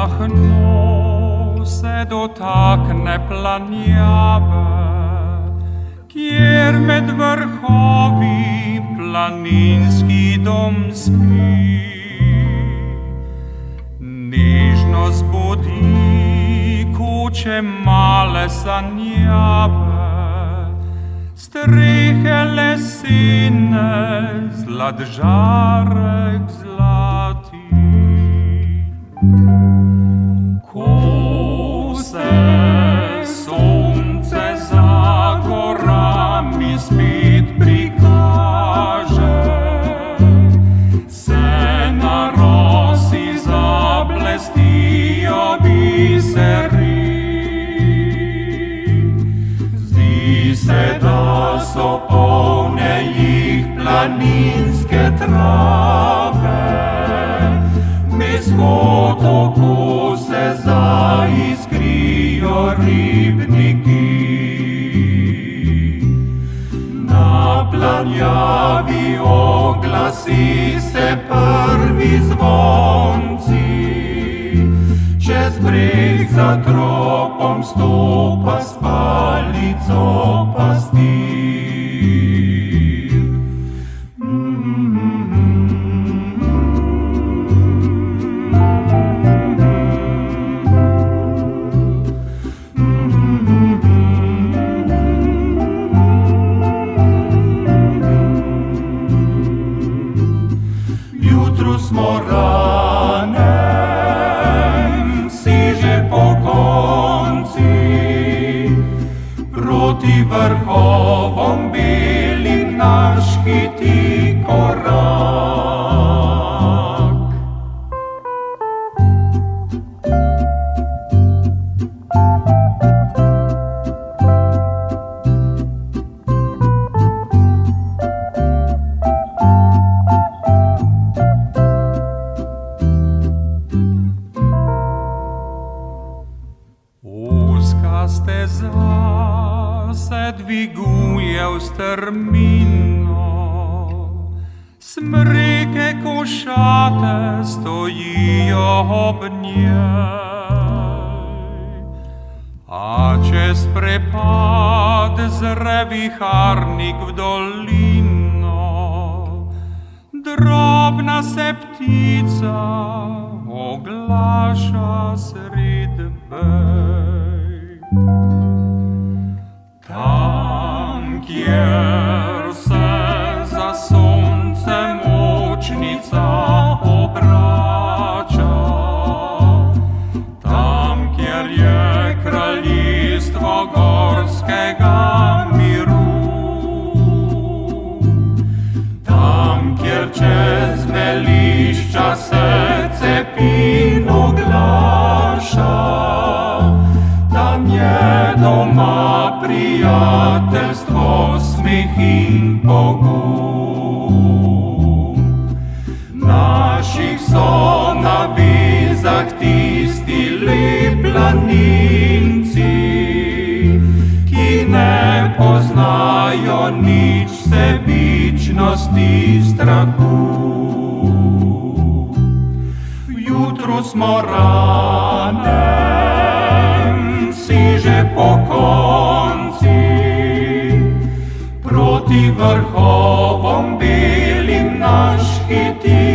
Lahno se dotakne planjave, kjer med vrhovi planinski dom spi. Nežno zbudi kuće male sanjave, strehe lesine, zlat žarek zlati. Ko se sonce za gorami spet prikaže, se na rosi zablestijo biseri. Zdi se, da so polne jih planinske trave, med otoku se zaiskrijo ribniki. Na planjavi oglasi se prvi zvonci, čez breg za tropom stopa s palico pastir. Jutru smo ranem, si že pokonci, proti vrhovom belim naš hiti korak. Ozka steza se dviguje v strmino, smreke košate stojijo ob njej. A čez prepad zre viharnik v dolino, drobna se ptica oglaša sred bej. Tam, kjer se za soncem očnica obrača, tam, kjer je kraljestvo gorskega miru, tam, kjer čez melišča se cepin oglaša, tam je doma prijateljstvo, smeh in pogum. Naših so na vizah tisti lepi planinci, ki ne poznajo nič sebičnosti, strahu. Jutru smo ranem, si že pokonci, proti vrhovom belim naš hiti